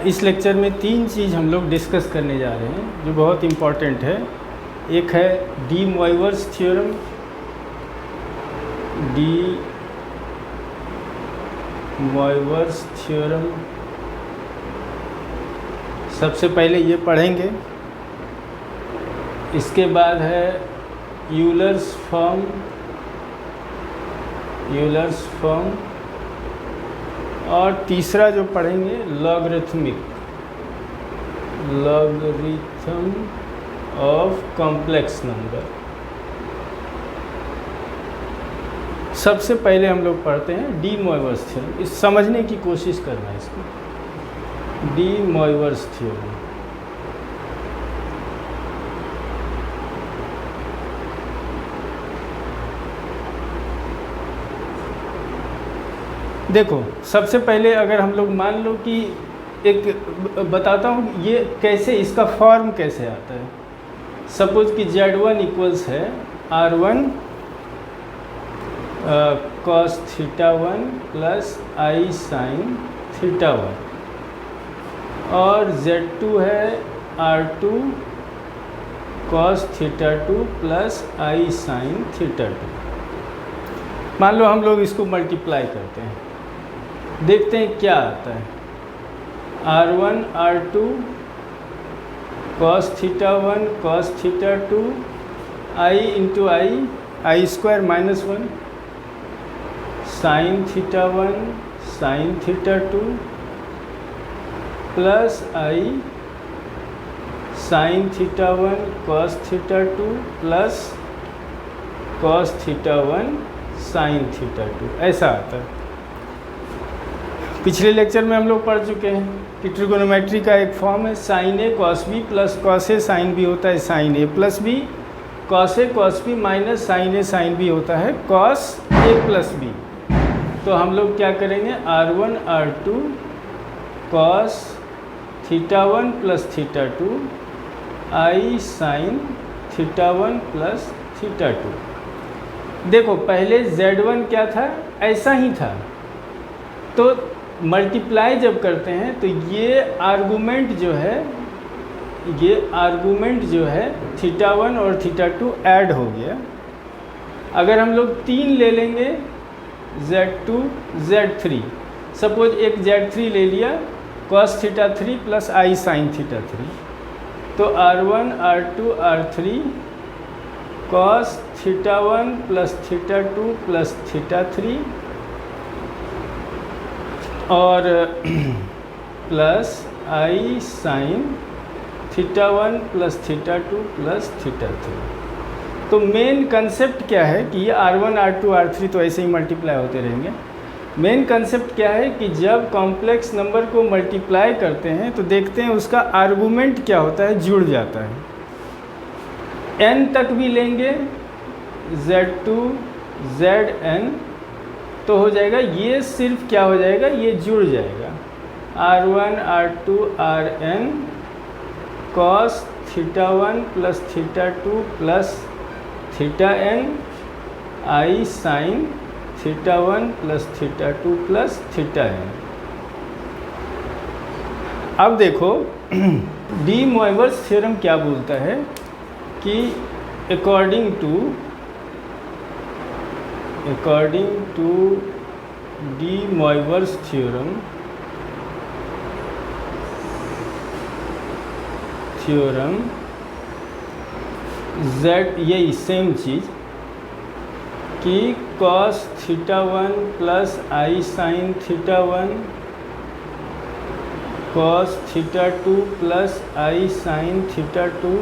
इस लेक्चर में तीन चीज़ हम लोग डिस्कस करने जा रहे हैं जो बहुत इम्पॉर्टेंट है। एक है D Moivre's theorem, D Moivre's theorem सबसे पहले ये पढ़ेंगे। इसके बाद है यूलर्स फॉर्म, और तीसरा जो पढ़ेंगे लॉगरिथम ऑफ कॉम्प्लेक्स नंबर। सबसे पहले हम लोग पढ़ते हैं डी मोइवर्स थ्योरम। इस समझने की कोशिश करना है इसको। डी मोइवर्स थ्योरम देखो, सबसे पहले अगर हम लोग मान लो कि एक बताता हूँ ये कैसे, इसका फॉर्म कैसे आता है। सपोज कि Z1 इक्वल्स है R1 cos θ1 plus I sin θ1, और Z2 है R2 cos θ2 plus I sin θ2। मान लो हम लोग इसको मल्टीप्लाई करते हैं, देखते हैं क्या आता है। R1 R2 cos θ1 cos θ2 I into I square minus 1 sin θ1 sin θ2 plus I sin θ1 cos θ2 plus cos θ1 sin θ2, ऐसा आता है। पिछले लेक्चर में हम लोग पढ़ चुके हैं कि ट्रिगोनोमेट्री का एक फॉर्म है sign A cos B plus cos A sine B होता है sign A plus B, cos A cos B minus sign A sine B होता है कॉस ए प्लस बी। तो हम लोग क्या करेंगे, R1 R2 cos θ1 plus θ2 I sin θ1 plus θ2। देखो पहले Z1 क्या था, ऐसा ही था, तो मल्टीप्लाई जब करते हैं तो ये आर्गूमेंट जो है θ1 और θ2 ऐड हो गया। अगर हम लोग 3 ले लेंगे Z2 Z3, सपोज एक Z3 ले लिया cos θ3 प्लस I sin θ3, तो R1 R2 R3 cos θ1 plus θ2 plus θ3 और plus I sin θ1 plus θ2 plus θ3। तो मेन कंसेप्ट क्या है कि ये R1 R2 R3 तो ऐसे ही मल्टीप्लाई होते रहेंगे। मेन कंसेप्ट क्या है कि जब कॉम्प्लेक्स नंबर को मल्टीप्लाई करते हैं तो देखते हैं उसका आर्गूमेंट क्या होता है, जुड़ जाता है। n तक भी लेंगे Z2 Zn तो हो जाएगा, ये सिर्फ क्या हो जाएगा, ये जुड़ जाएगा R1 R2 Rn cos θ1 plus θ2 plus θn I sin θ1 plus θ2 plus θn। अब देखो डी मोइवर्स थ्योरम क्या बोलता है कि according to De Moivre's theorem Z, यही सेम चीज़ कि cos θ1 plus I sin θ1 cos θ2 plus I sin θ2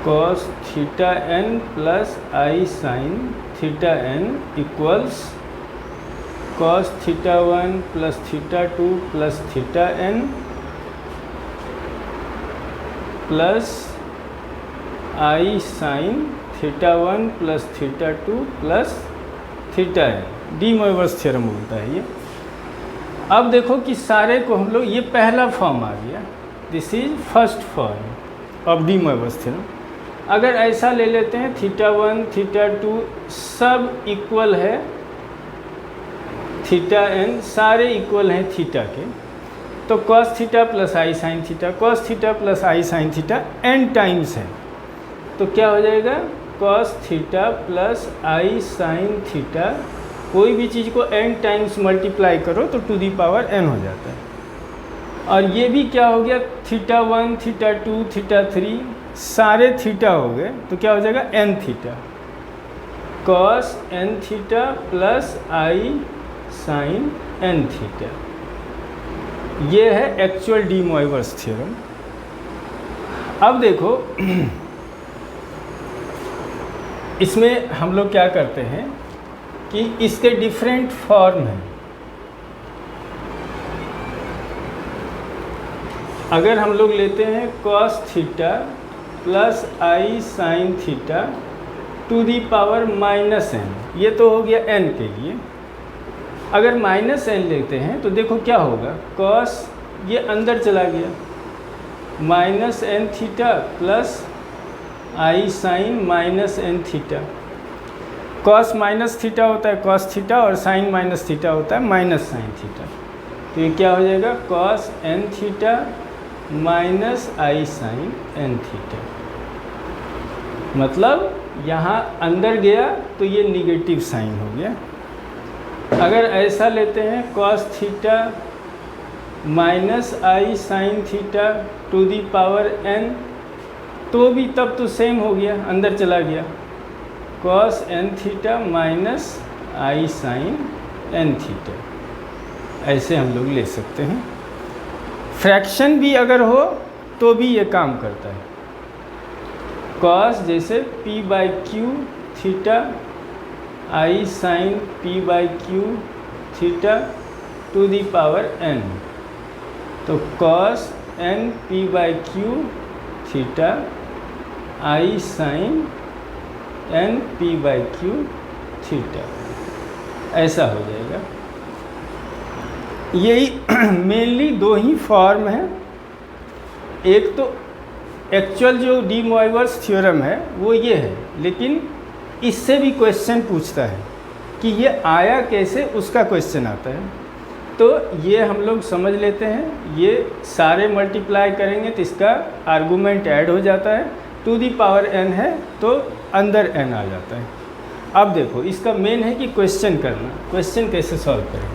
cos θn plus I sin θn equals cos θ1 plus θ2 plus θn plus I sin θ1 plus θ2 plus θn। De Moivre's theorem बोलता है ये। अब देखो कि सारे को हम लोग, ये पहला फॉर्म आ गया, this is first form of D Moivre's theorem. अगर ऐसा ले लेते हैं θ1 θ2 सब इक्वल है, थीटा एन सारे इक्वल हैं थीटा के, तो cos theta plus i sine theta, cos theta plus i sine theta n times है, तो क्या हो जाएगा cos theta plus i sine theta, कोई भी चीज़ को एन टाइम्स मल्टीप्लाई करो तो टू दी पावर एन हो जाता है। और ये भी क्या हो गया थीटा 1 थीटा 2 थीटा 3 सारे थीटा हो गए, तो क्या हो जाएगा n theta, cos n theta plus i sine n theta. ये है एक्चुअल डी मोइवर्स थ्योरम। अब देखो इसमें हम लोग क्या करते हैं कि इसके डिफरेंट फॉर्म हैं। अगर हम लोग लेते हैं cos theta plus i sine theta to the power minus n, ये तो हो गया एन के लिए। अगर माइनस एन लेते हैं तो देखो क्या होगा, कॉस ये अंदर चला गया, minus n theta plus i sine minus n theta. Cos minus theta होता है कॉस थीटा और साइन माइनस थीटा होता है माइनस साइन थीटा, तो ये क्या हो जाएगा cos n theta minus i sine n theta. मतलब यहाँ अंदर गया तो ये निगेटिव साइन हो गया। अगर ऐसा लेते हैं cos theta minus i sine theta to the power n, तो भी तब तो सेम हो गया, अंदर चला गया, cos n theta minus i sine n theta. ऐसे हम लोग ले सकते हैं। फ्रैक्शन भी अगर हो तो भी ये काम करता है। कॉस जैसे p by q theta i sine p by q theta to the power n, तो cos n p by q theta i sine n p by q theta, ऐसा हो जाएगा। यही मेनली दो ही फॉर्म है। एक तो एक्चुअल जो डी मोइवर्स थ्योरम है वो ये है, लेकिन इससे भी क्वेश्चन पूछता है कि ये आया कैसे, उसका क्वेश्चन आता है। तो ये हम लोग समझ लेते हैं, ये सारे मल्टीप्लाई करेंगे तो इसका आर्गूमेंट ऐड हो जाता है, टू दी पावर n है तो अंदर n आ जाता है। अब देखो इसका मेन है कि क्वेश्चन करना, क्वेश्चन कैसे सॉल्व करेंगे।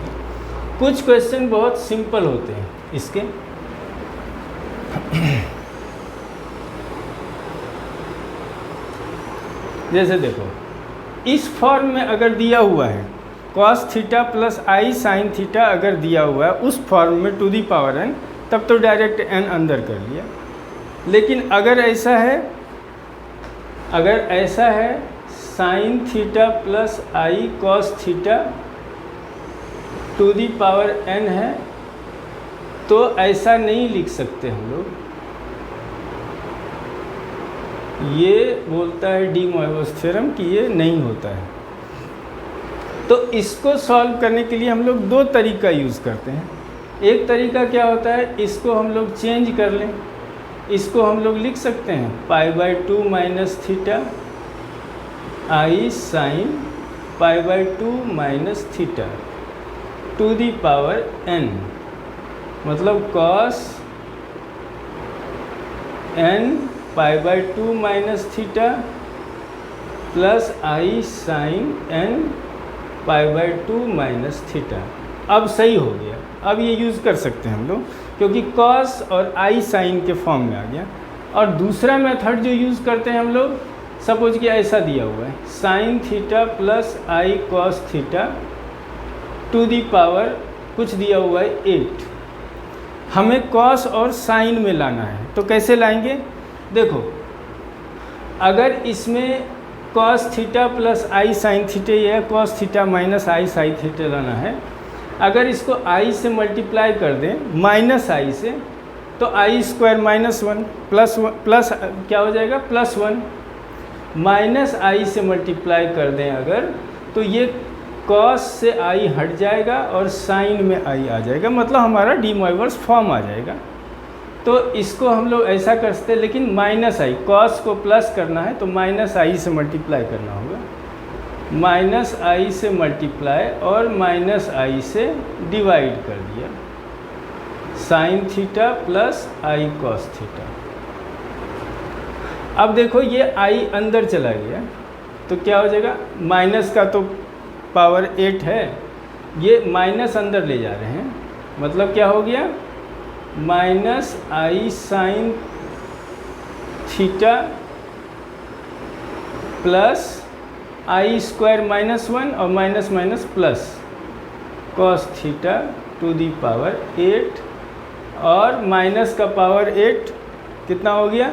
कुछ क्वेश्चन बहुत सिंपल होते हैं इसके। जैसे देखो इस फॉर्म में अगर दिया हुआ है cos theta plus i sine theta, अगर दिया हुआ है उस फॉर्म में टू दी पावर n, तब तो डायरेक्ट n अंदर कर लिया। लेकिन अगर ऐसा है, अगर ऐसा है sine theta plus i cos theta to the power n है, तो ऐसा नहीं लिख सकते हम लोग। ये बोलता है डी मोइवर्स थ्योरम कि ये नहीं होता है। तो इसको सॉल्व करने के लिए हम लोग दो तरीका यूज़ करते हैं। एक तरीका क्या होता है, इसको हम लोग चेंज कर लें, इसको हम लोग लिख सकते हैं pi by 2 minus theta i sine pi by 2 minus theta to the power n, मतलब cos n pi by 2 minus theta plus i sine n pi by 2 minus theta. अब सही हो गया, अब ये यूज़ कर सकते हैं हम लोग, क्योंकि कॉस और आई साइन के फॉर्म में आ गया। और दूसरा मेथड जो यूज़ करते हैं हम लोग, सपोज कि ऐसा दिया हुआ है sine theta plus i cos theta to the power कुछ दिया हुआ है 8, हमें कॉस और साइन में लाना है। तो कैसे लाएंगे, देखो अगर इसमें cos theta plus i sine theta या cos theta minus i sine theta लाना है, अगर इसको आई से मल्टीप्लाई कर दें माइनस आई से, तो आई स्क्वायर माइनस 1 प्लस क्या हो जाएगा प्लस 1, माइनस आई से मल्टीप्लाई कर दें अगर, तो ये कॉस से आई हट जाएगा और साइन में आई आ जाएगा, मतलब हमारा डी मोइवर्स फॉर्म आ जाएगा। तो इसको हम लोग ऐसा कर सकते हैं, लेकिन माइनस आई, कॉस को प्लस करना है तो माइनस आई से मल्टीप्लाई करना होगा। माइनस आई से मल्टीप्लाई और माइनस आई से डिवाइड कर दिया, sign theta plus i cos theta. अब देखो ये आई अंदर चला गया तो क्या हो जाएगा, माइनस का तो पावर 8 है, ये माइनस अंदर ले जा रहे हैं, मतलब क्या हो गया, minus i sine theta plus i square minus 1 और minus minus plus cos theta to the power 8, और माइनस का पावर 8 कितना हो गया,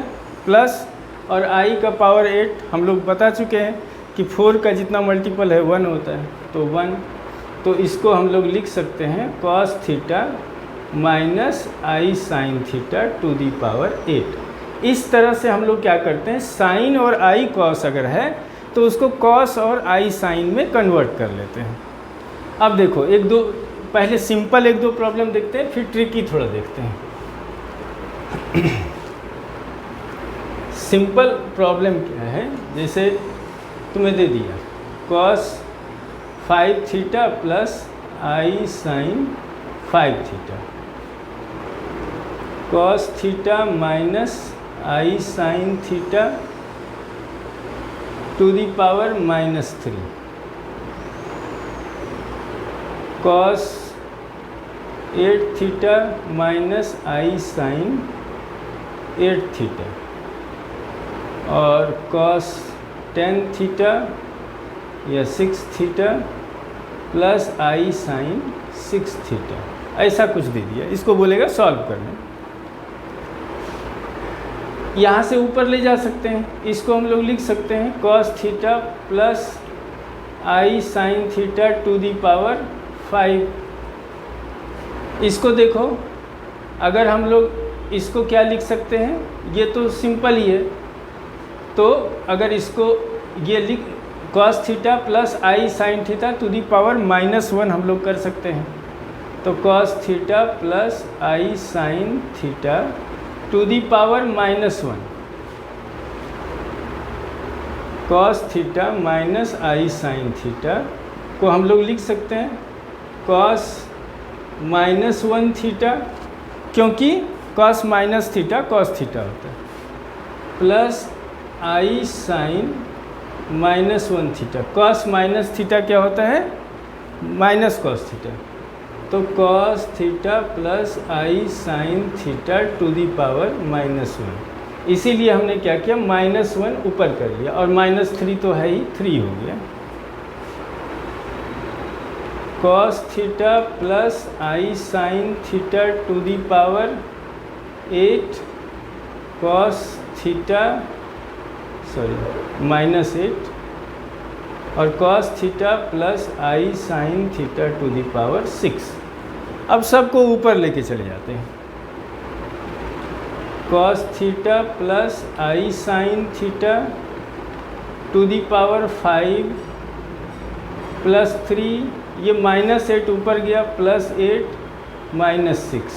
प्लस, और आई का पावर 8 हम लोग बता चुके हैं कि 4 का जितना मल्टीपल है 1 होता है, तो 1, तो इसको हम लोग लिख सकते हैं cos theta minus i sine theta to the power 8। इस तरह से हम लोग क्या करते हैं, साइन और आई कॉस अगर है तो उसको कॉस और आई साइन में कन्वर्ट कर लेते हैं। अब देखो एक दो, पहले सिंपल एक दो प्रॉब्लम देखते हैं, फिर ट्रिकी थोड़ा देखते हैं। सिंपल प्रॉब्लम क्या है, जैसे तुम्हें दे दिया cos 5 theta plus i sine 5 theta, cos theta minus i sine theta to the power -3, cos 8 theta minus i sine 8 theta, और कॉस 10 थीटा या 6 theta plus i sine 6 theta, ऐसा कुछ दे दिया, इसको बोलेगा सॉल्व करने। यहाँ से ऊपर ले जा सकते हैं, इसको हम लोग लिख सकते हैं cos theta plus i sine theta to the power 5। इसको देखो, अगर हम लोग इसको क्या लिख सकते हैं, ये तो सिंपल ही है, तो अगर इसको ये लिख cos theta plus i sine theta to the power -1 हम लोग कर सकते हैं, तो cos theta plus i sine theta to the power -1, cos theta minus i sine theta को हम लोग लिख सकते हैं कॉस -1 थीटा, क्योंकि cos minus theta cos theta होता है, plus i sine -1 theta, cos minus theta क्या होता है, माइनस कॉस थीटा, तो cos theta plus i sine theta to the power -1। इसीलिए हमने क्या किया, -1 ऊपर कर लिया, और -3 तो है ही, 3 हो गया, cos theta plus i sine theta to the power 8, cos theta -8, और cos theta plus i sine theta to the power 6। अब सबको ऊपर लेके चले जाते हैं, cos theta plus i sine theta to the power 5 प्लस 3, ये -8 ऊपर गया, प्लस 8 -6,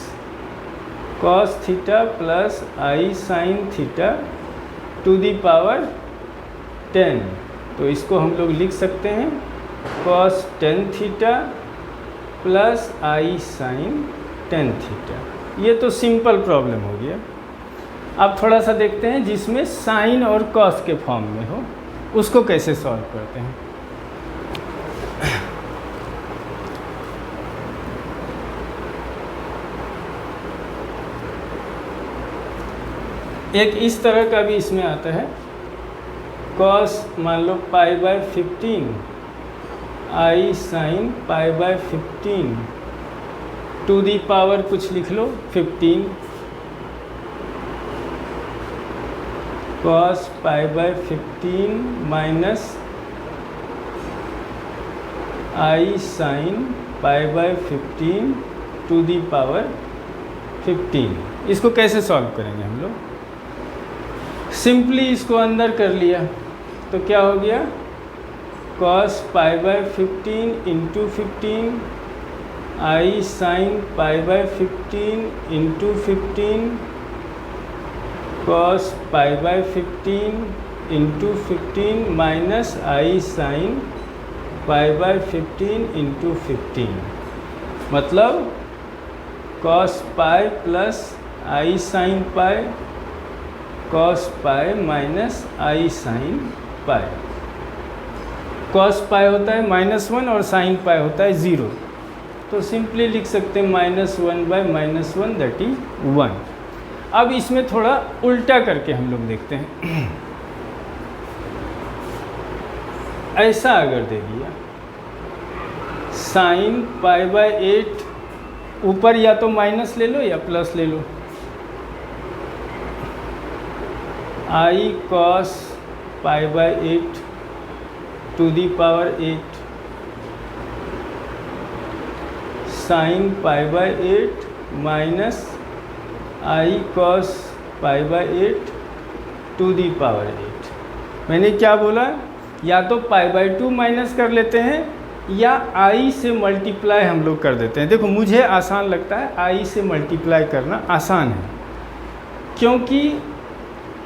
cos theta plus i sine theta to the power 10, तो इसको हम लोग लिख सकते हैं cos 10 theta plus i sign 10 theta. ये तो सिंपल प्रॉब्लम हो गया। अब थोड़ा सा देखते हैं जिसमें साइन और कॉस के फॉर्म में हो, उसको कैसे सॉल्व करते हैं। एक इस तरह का भी इसमें आता है, कॉस मान लो π/15 i sine π/15 to the power कुछ लिख लो 15, cos π/15 minus i sine π/15 to the power 15। इसको कैसे सॉल्व करेंगे हम लोग, सिंपली इसको अंदर कर लिया तो क्या हो गया, cos π/15 into 15 i sine π/15 into 15 cos π/15 into 15 minus i sine π/15 into 15, मतलब cos pi plus i sine pi cos pi minus i sine pi. cos pi होता है -1 और साइन पाई होता है 0, तो सिंपली लिख सकते हैं -1/-1 दैट इज 1। अब इसमें थोड़ा उल्टा करके हम लोग देखते हैं। ऐसा अगर दे दिया साइन π/8, ऊपर या तो माइनस ले लो या प्लस ले लो, i cos π/8 to the power 8 sine π/8 minus i cos π/8 to the power 8। मैंने क्या बोला, या तो π/2 माइनस कर लेते हैं या आई से मल्टीप्लाई हम लोग कर देते हैं। देखो मुझे आसान लगता है आई से मल्टीप्लाई करना आसान है, क्योंकि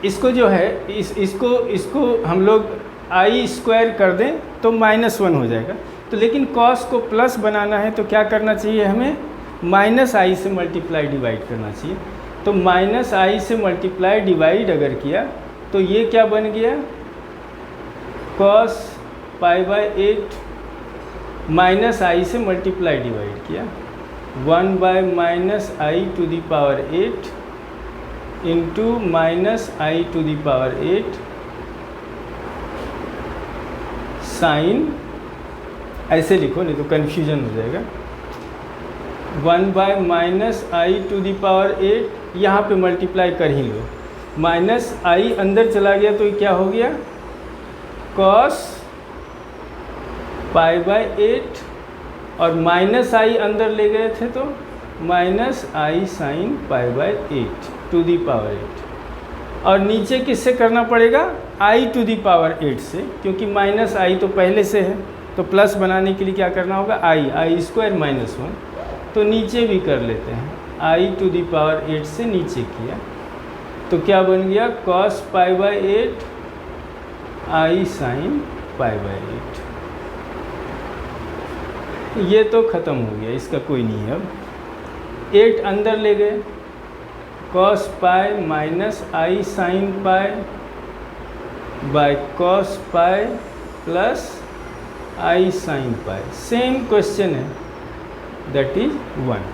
इसको जो है इसको हम लोग आई स्क्वायर कर दें तो -1 हो जाएगा। तो लेकिन कॉस को प्लस बनाना है तो क्या करना चाहिए, हमें माइनस आई से मल्टीप्लाई डिवाइड करना चाहिए। तो माइनस आई से मल्टीप्लाई डिवाइड अगर किया तो ये क्या बन गया, cos π/8 माइनस आई से मल्टीप्लाई डिवाइड किया 1/-आई टू दी पावर 8 इंटू -आई टू दी पावर 8 साइन, ऐसे लिखो नहीं तो कन्फ्यूजन हो जाएगा, 1/-आई टू दी पावर 8, यहाँ पे मल्टीप्लाई कर ही लो, माइनस आई अंदर चला गया तो ये क्या हो गया, cos π/8 और माइनस आई अंदर ले गए थे तो -आई साइन π/8 टू दी पावर 8, और नीचे किससे करना पड़ेगा, आई टू दी पावर 8 से, क्योंकि माइनस आई तो पहले से है, तो प्लस बनाने के लिए क्या करना होगा, आई स्क्वायर -1, तो नीचे भी कर लेते हैं, आई टू दी पावर 8 से नीचे किया तो क्या बन गया, cos π/8 आई साइन π/8। ये तो ख़त्म हो गया, इसका कोई नहीं है। अब 8 अंदर ले गए, cos pi minus i sine pi bye cos pi plus i sine pi, same question है, दैट इज 1।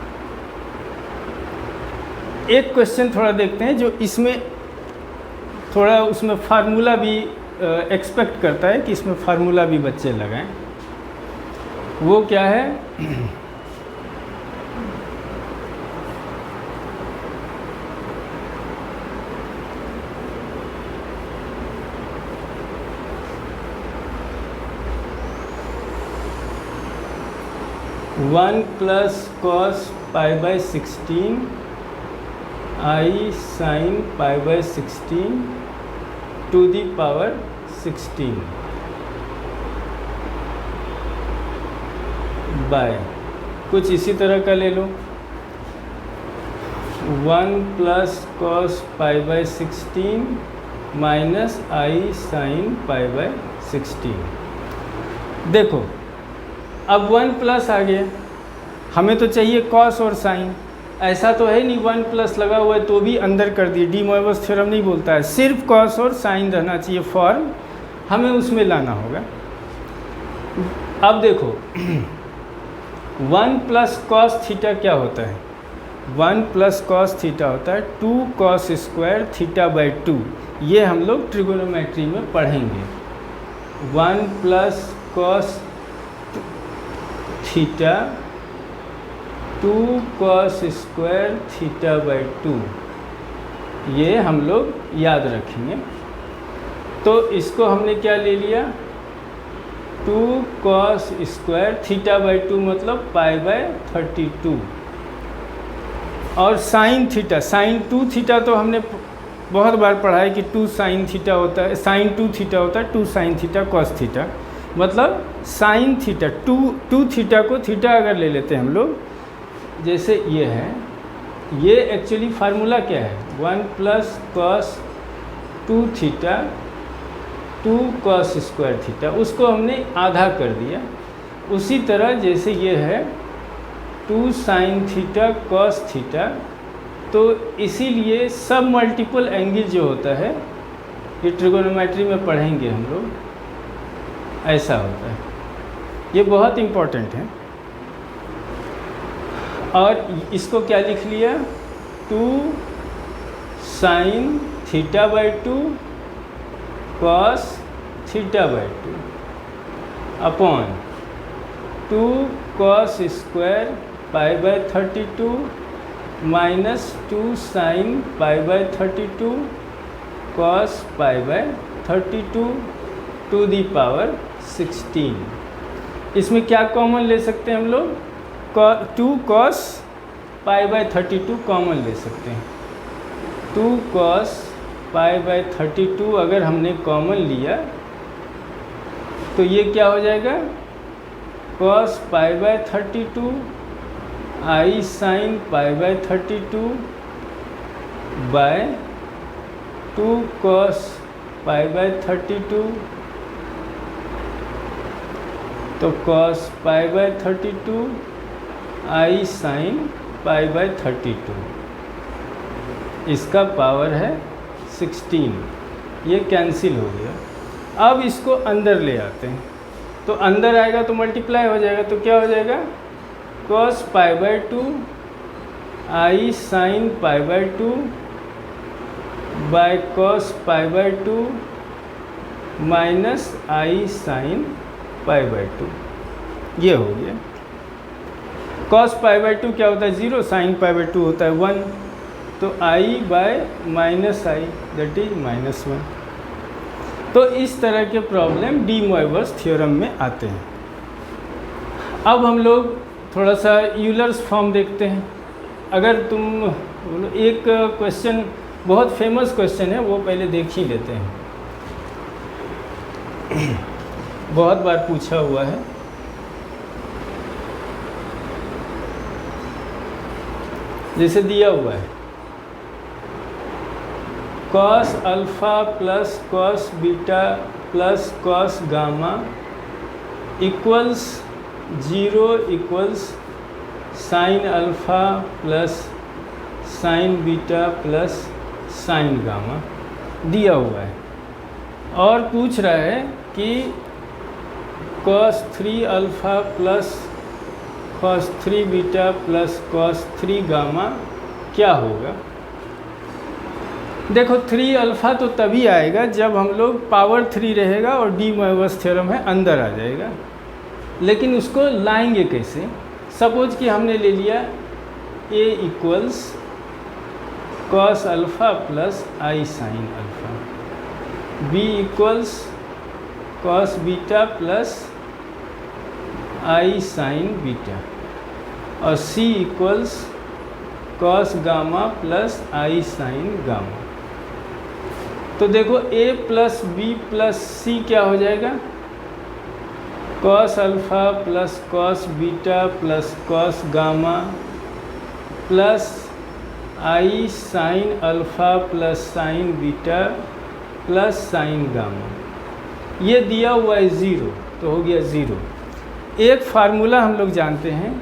एक क्वेश्चन थोड़ा देखते हैं जो इसमें थोड़ा उसमें फार्मूला भी एक्सपेक्ट करता है कि इसमें फार्मूला भी बच्चे लगाएं। वो क्या है, one plus cos π/16 i sine π/16 to the power 16 by, कुछ इसी तरह का ले लो, 1 plus cos π/16 minus i sine π/16। देखो अब 1 प्लस आ गया, हमें तो चाहिए कॉस और साइन, ऐसा तो है नहीं 1 प्लस लगा हुआ है तो भी अंदर कर दिए, डी मोइवस थ्योरम नहीं बोलता है, सिर्फ कॉस और साइन रहना चाहिए फॉर्म, हमें उसमें लाना होगा। अब देखो 1 प्लस कॉस थीटा क्या होता है, 1 प्लस कॉस थीटा होता है 2 कॉस स्क्वायर थीटा/2, ये हम लोग ट्रिगोनोमेट्री में पढ़ेंगे। 1 plus cos theta 2 cos square थीटा/2, ये हम लोग याद रखेंगे। तो इसको हमने क्या ले लिया, 2 कॉस स्क्वायर थीटा/2 मतलब π/32, और साइन थीटा, साइन 2 थीटा तो हमने बहुत बार पढ़ा है कि 2 साइन थीटा होता है, साइन 2 थीटा होता है 2 साइन थीटा कॉस थीटा, मतलब साइन थीटा 2 थीटा को थीटा अगर ले लेते हैं हम लोग, जैसे ये है, ये एक्चुअली फार्मूला क्या है, 1 plus cos 2 theta 2 cos square theta, उसको हमने आधा कर दिया उसी तरह जैसे ये है 2 sin थीटा cos थीटा, तो इसीलिए सब मल्टीपल एंगल जो होता है ये ट्रिगोनोमेट्री में पढ़ेंगे हम लोग, ऐसा होता है। ये बहुत इम्पोर्टेंट है। और इसको क्या लिख लिया, 2 sin theta by 2 cos theta by 2 upon 2 cos square pi by 32 minus 2 sin pi by 32 cos pi by 32 to the power 16। इसमें क्या कॉमन ले सकते हैं हम लोग, 2 cos पाई बाई 32 कॉमन ले सकते हैं। 2 cos पाई बाई 32 अगर हमने कॉमन लिया तो ये क्या हो जाएगा, cos pi by 32 i sin pi by 32 by 2 cos pi by 32, तो cos pi by 32 i sin pi by 32, इसका पावर है 16। ये कैंसिल हो गया। अब इसको अंदर ले आते हैं, तो अंदर आएगा तो मल्टीप्लाई हो जाएगा, तो क्या हो जाएगा, cos pi by 2 i sin pi by 2 by cos pi by 2 minus i sin pi by 2, ये हो गया। cos पाई बाई 2 क्या होता है 0, sin पाई बाई 2 होता है 1, तो i bye minus I that is -1। तो इस तरह के प्रॉब्लम डी मोइवर्स थ्योरम में आते हैं। अब हम लोग थोड़ा सा यूलर्स फॉर्म देखते हैं। अगर तुम एक क्वेश्चन बहुत फेमस क्वेश्चन है, वो पहले देख ही लेते हैं, बहुत बार पूछा हुआ है। जैसे दिया हुआ है cos alpha plus cos beta plus cos gamma equals 0 equals sin alpha plus sin beta plus sin gamma दिया हुआ है। और पूछ रहा है कि cos 3 alpha plus cos 3 beta plus cos 3 gamma क्या होगा। देखो 3 अल्फ़ा तो तभी आएगा जब हम लोग पावर 3 रहेगा और डी मोइवर्स थ्योरम है अंदर आ जाएगा। लेकिन उसको लाएंगे कैसे, सपोज कि हमने ले लिया a equals cos alpha plus i sin alpha, b equals cos beta plus i sin beta, और c equals cos gamma plus i sin gamma. तो देखो a plus b plus c क्या हो जाएगा, cos alpha plus cos beta plus cos gamma plus i sin alpha plus sin beta plus sin gamma. ये दिया हुआ है 0, तो हो गया 0। एक फार्मूला हम लोग जानते हैं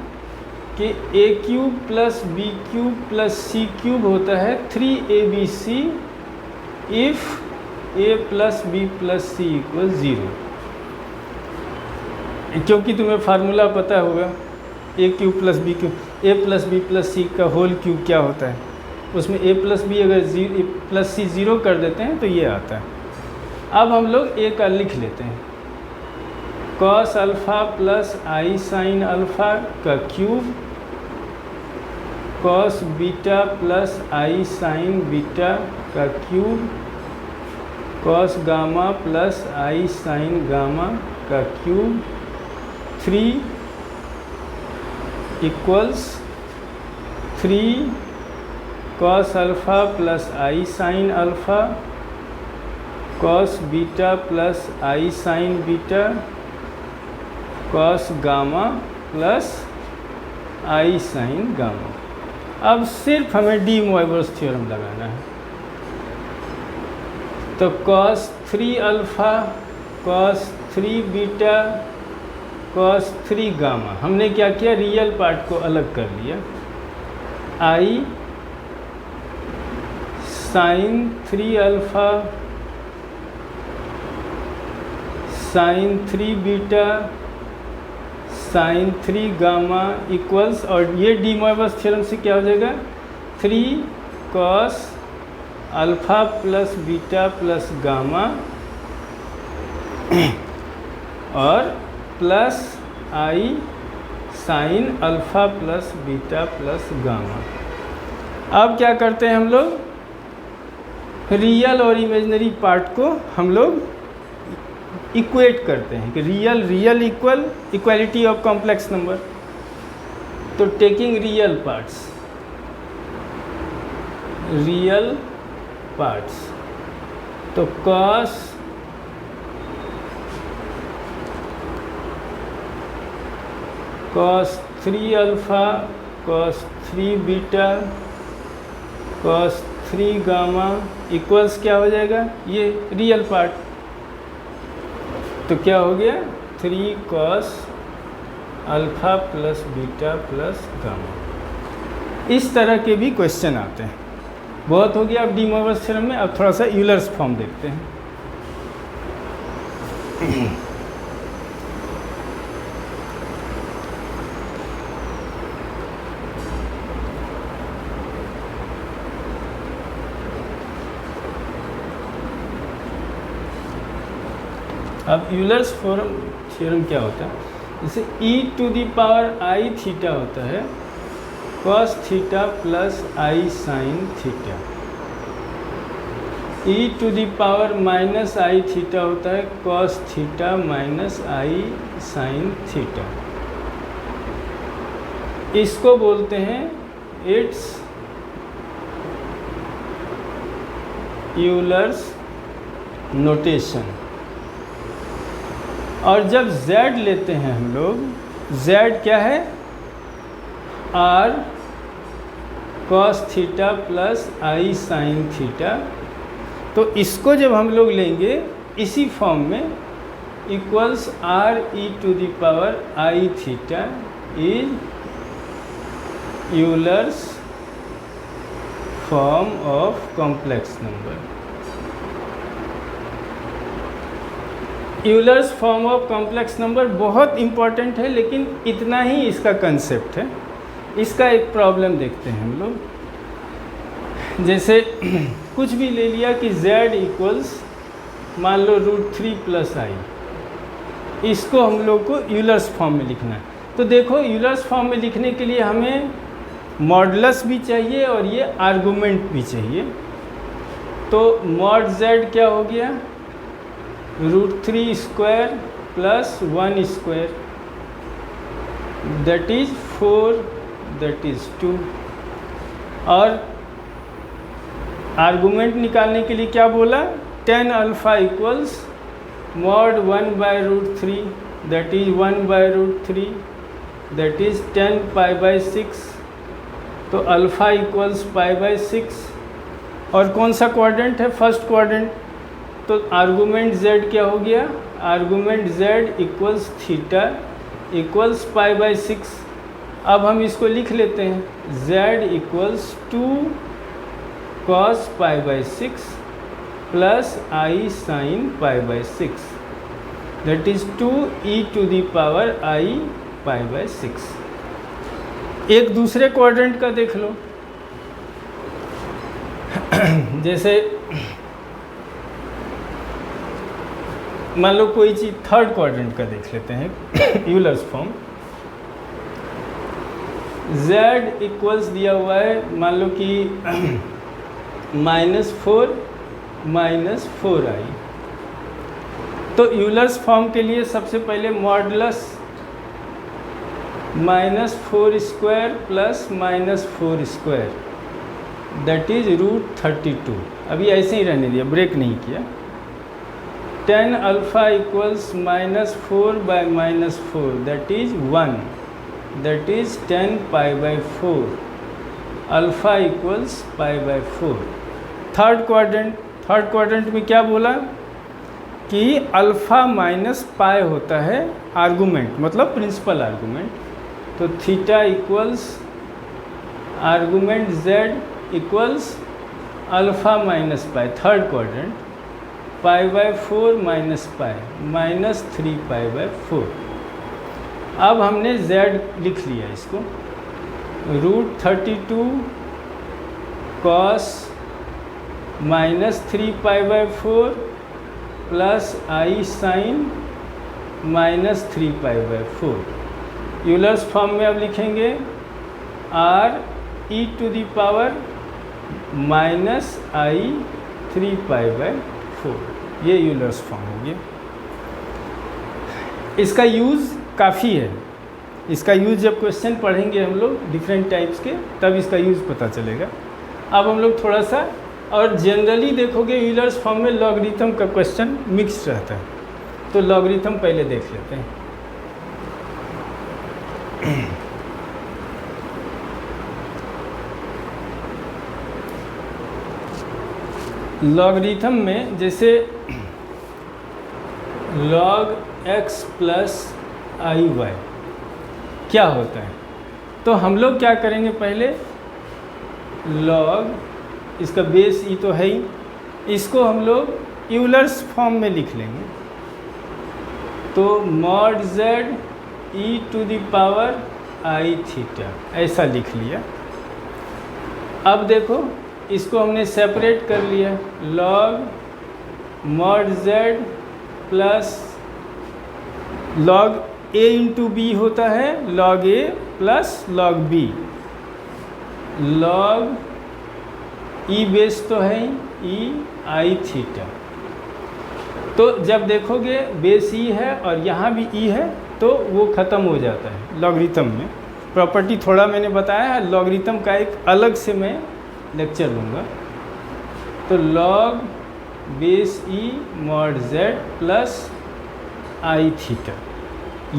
कि a cube plus b cube plus c cube होता है 3abc if a plus b plus c equal 0। क्योंकि तुम्हें फार्मूला पता होगा a cube plus b cube, a plus b plus c का होल क्यूब क्या होता है, उसमें a प्लस b अगर प्लस c 0 कर देते हैं तो ये आता है। अब हम लोग a का लिख लेते हैं, cos alpha plus i sin alpha का cube cos beta plus i sin beta का cube cos gamma plus i sin gamma का cube 3 equals 3 cos alpha plus i sin alpha cos beta plus i sin beta cos gamma plus i sin gamma. अब सिर्फ हमें D Moivre's theorem लगाना है। तो cos 3 alpha cos 3 beta cos 3 gamma. हमने क्या किया, रियल पार्ट को अलग कर लिया। I sin 3 alpha sin 3 beta sin 3 gamma equals, और ये डी मोइबस थ्योरम से क्या हो जाएगा, 3 cos alpha plus beta plus gamma और plus I sine alpha plus beta plus gamma. अब क्या करते हैं हम लोग, रियल और इमेजिनरी पार्ट को हम लोग इक्वेट करते हैं कि real real equal equality of complex number. तो taking real parts, real parts, तो cos 3 alpha cos 3 beta cos 3 gamma equals क्या हो जाएगा, ये रियल पार्ट। तो क्या हो गया, 3 cos alpha plus beta plus gamma. इस तरह के भी क्वेश्चन आते हैं। बहुत हो गया अब डी मोइबस थ्योरम में। अब थोड़ा सा यूलर्स फॉर्म देखते हैं। अब यूलर्स थ्योरम क्या होता है, जैसे e to the power i theta होता है cos theta plus i sine theta, e to the power minus i theta होता है cos theta minus i sine theta. इसको बोलते हैं इट्स यूलर्स नोटेशन। और जब z लेते हैं हम लोग, z क्या है, r cos theta plus i sine theta. तो इसको जब हम लोग लेंगे इसी फॉर्म में, equals r e to the power i theta is Euler's form of complex number. Euler's form of complex number बहुत इम्पॉर्टेंट है, लेकिन इतना ही इसका कंसेप्ट है। इसका एक प्रॉब्लम देखते हैं हम लोग। जैसे कुछ भी ले लिया कि z इक्वल्स मान लो √3 प्लस i, इसको हम लोग को यूलर्स फॉर्म में लिखना है। तो देखो यूलर्स फॉर्म में लिखने के लिए हमें मॉडुलस भी चाहिए और ये आर्गुमेंट भी चाहिए। तो मॉड z क्या हो गया, √3 square plus 1 square, that is 4, that is 2। और आर्गुमेंट निकालने के लिए क्या बोला, tan alpha equals mod 1 by √3, that is 1 by √3, that is 10 pi by 6। तो अल्फ़ा इक्वल्स पाई बाय 6। और कौन सा क्वाड्रेंट है, फर्स्ट क्वाड्रेंट। तो आर्गुमेंट z क्या हो गया, argument z equals theta equals pi by 6। अब हम इसको लिख लेते हैं, z equals 2 cos pi by 6 plus i sine pi by 6, that is 2 e to the power i pi by 6। एक दूसरे क्वाड्रेंट का देख लो। जैसे मान लो कोई चीज़ थर्ड क्वाड्रेंट का देख लेते हैं यूलर्स फॉर्म। z इक्वल्स दिया हुआ है, मान लो कि -4 -4i। तो यूलर्स फॉर्म के लिए सबसे पहले modulus -4 square plus -4 square, that is √32। अभी ऐसे ही रहने दिया, ब्रेक नहीं किया। tan alpha equals -4 by -4, that is 1, that is 10 pi by 4। Alpha equals pi by 4। Third quadrant में क्या बोला, कि अल्फ़ा माइनस पाई होता है आर्गूमेंट, मतलब प्रिंसिपल आर्गूमेंट। तो theta equals argument z equals alpha minus pi, third quadrant, π/4 minus pi minus 3π/4। अब हमने z लिख लिया इसको, √32 cos minus 3π/4 plus i sine minus 3π/4। Euler's form में अब लिखेंगे r e⁻⁻ माइनस i 3π/4, ये यूलर्स फॉर्म हो गया। इसका यूज़ काफ़ी है, इसका यूज़ जब क्वेश्चन पढ़ेंगे हम लोग डिफरेंट टाइप्स के, तब इसका यूज़ पता चलेगा। अब हम लोग थोड़ा सा, और जनरली देखोगे यूलर्स फॉर्म में लॉगरिथम का क्वेश्चन मिक्स रहता है, तो लॉगरिथम पहले देख लेते हैं। लॉगरिथम में जैसे log x plus i Y क्या होता है, तो हम लोग क्या करेंगे, पहले log, इसका बेस ई तो है ही, इसको हम लोग यूलर्स फॉर्म में लिख लेंगे। तो mod z e⁻i थीटा ऐसा लिख लिया। अब देखो इसको हमने सेपरेट कर लिया, log mod z plus log a into b होता है log a plus log b, log e base तो है e i थीटा। तो जब देखोगे बेस e है और यहाँ भी e है तो वो ख़त्म हो जाता है लॉगरिथम में। प्रॉपर्टी थोड़ा मैंने बताया है, लॉगरिथम का एक अलग से मैं लेक्चर लूँगा। तो log base e mod z plus i theta,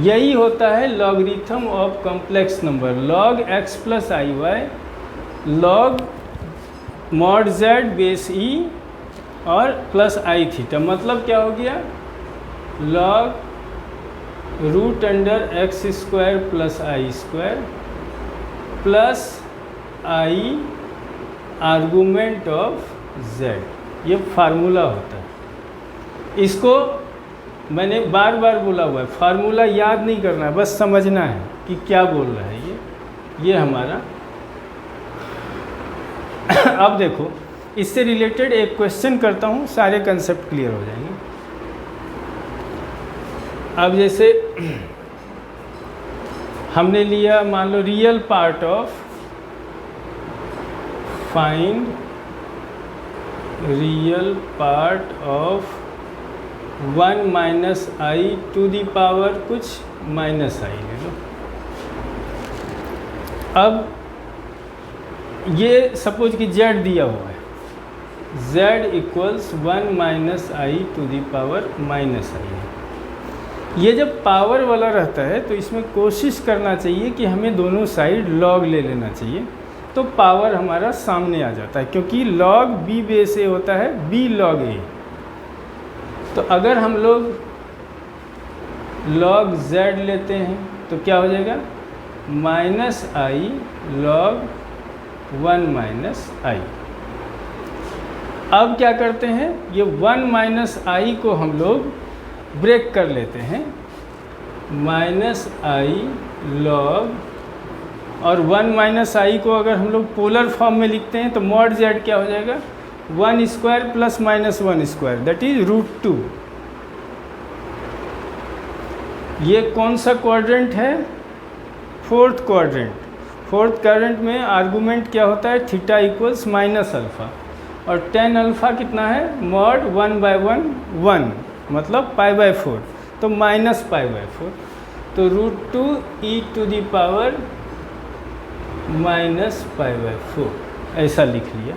यही होता है logarithm of complex number. log x plus i y, log mod z base e और प्लस i थीटा, मतलब क्या हो गया, log √x² plus i² plus i argument of z, ये formula होता है। इसको मैंने बार बार बोला हुआ है, फार्मूला याद नहीं करना है, बस समझना है कि क्या बोल रहा है ये हमारा। अब देखो इससे रिलेटेड एक क्वेश्चन करता हूँ, सारे कंसेप्ट क्लियर हो जाएंगे। अब जैसे हमने लिया, मान लो real part of, find real part of 1 minus i to the power कुछ माइनस आई ले लो। अब ये सपोज कि z दिया हुआ है, z equals 1 minus i to the power minus i है। ये जब पावर वाला रहता है तो इसमें कोशिश करना चाहिए कि हमें दोनों साइड log ले लेना चाहिए, तो पावर हमारा सामने आ जाता है, क्योंकि log b बेस a होता है b log a। तो अगर हम लोग log z लेते हैं तो क्या हो जाएगा, माइनस आई log 1 माइनस आई। अब क्या करते हैं, ये 1 माइनस आई को हम लोग ब्रेक कर लेते हैं, माइनस आई log, और 1 माइनस आई को अगर हम लोग पोलर फॉर्म में लिखते हैं तो mod z क्या हो जाएगा, 1² प्लस माइनस 1², दैट इज √2। ये कौन सा क्वाड्रेंट है, फोर्थ क्वाड्रेंट। फोर्थ क्वाड्रेंट में आर्गूमेंट क्या होता है, थीटा इक्वल्स माइनस अल्फ़ा, और tan अल्फ़ा कितना है, mod 1/1 1, मतलब π/4, तो माइनस π/4, तो √2 e⁻⁻ माइनस π/4 ऐसा लिख लिया।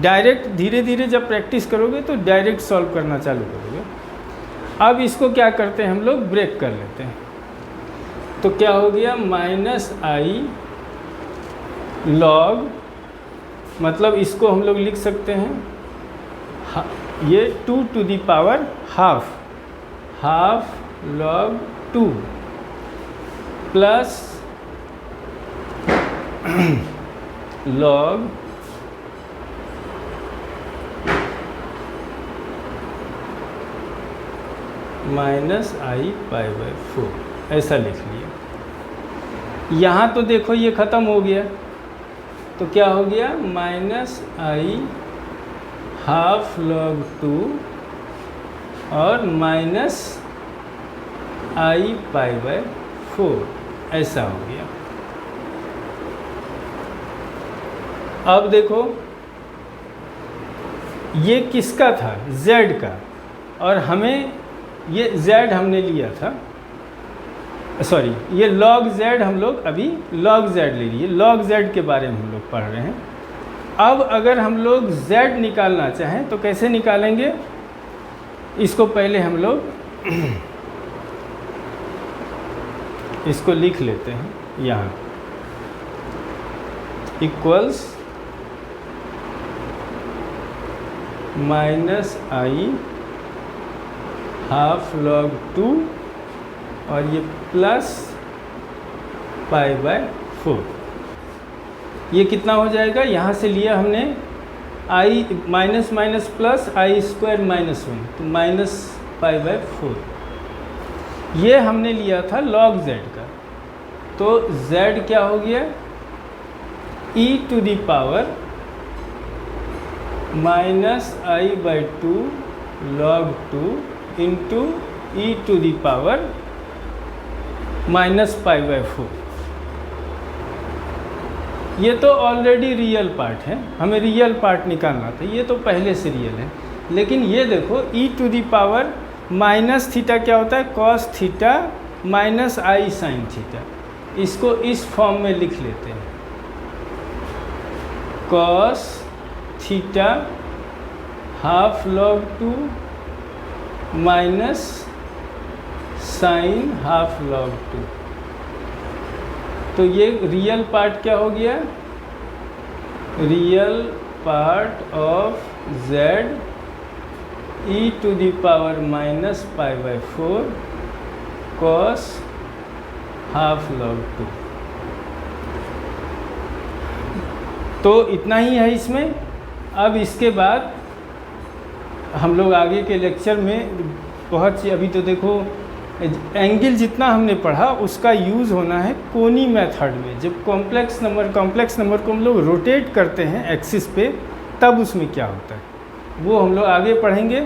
डायरेक्ट धीरे धीरे जब प्रैक्टिस करोगे तो डायरेक्ट सॉल्व करना चालू करोगे। अब इसको क्या करते हैं हम लोग, ब्रेक कर लेते हैं, तो क्या हो गया, माइनस आई log, मतलब इसको हम लोग लिख सकते हैं ये 2 to the power half, half log 2 plus log minus i pi by 4, ऐसा लिख लिया। यहाँ तो देखो ये ख़त्म हो गया, तो क्या हो गया, माइनस आई हाफ लॉग 2 और माइनस आई पाई बाय 4, ऐसा हो गया। अब देखो ये किसका था, z का, और हमें ये z हमने लिया था, सॉरी ये log z, हम लोग अभी log z ले लिए, log z के बारे में हम लोग पढ़ रहे हैं। अब अगर हम लोग z निकालना चाहें तो कैसे निकालेंगे, इसको पहले हम लोग इसको लिख लेते हैं यहाँ, इक्वल्स माइनस आई हाफ लॉग 2 और ये प्लस पाई बाय 4, ये कितना हो जाएगा, यहाँ से लिया हमने आई minus minus plus i square minus 1, तो माइनस पाई बाय 4, ये हमने लिया था log z का, तो z क्या हो गया, e to the power minus i by 2 log 2 into e to the power minus pi by 4। ये तो ऑलरेडी रियल पार्ट है, हमें रियल पार्ट निकालना था, ये तो पहले से रियल है। लेकिन ये देखो e to the power minus theta क्या होता है, cos theta minus i sine theta, इसको इस फॉर्म में लिख लेते हैं, cos theta half log 2 minus sine half log 2। तो ये रियल पार्ट क्या हो गया, real part of z e to the power minus pi by 4 cos half log 2। तो इतना ही है इसमें। अब इसके बाद हम लोग आगे के लेक्चर में बहुत सी, अभी तो देखो एंगल जितना हमने पढ़ा उसका यूज़ होना है कोनी मेथड में। जब कॉम्प्लेक्स नंबर को हम लोग रोटेट करते हैं एक्सिस पे, तब उसमें क्या होता है वो हम लोग आगे पढ़ेंगे।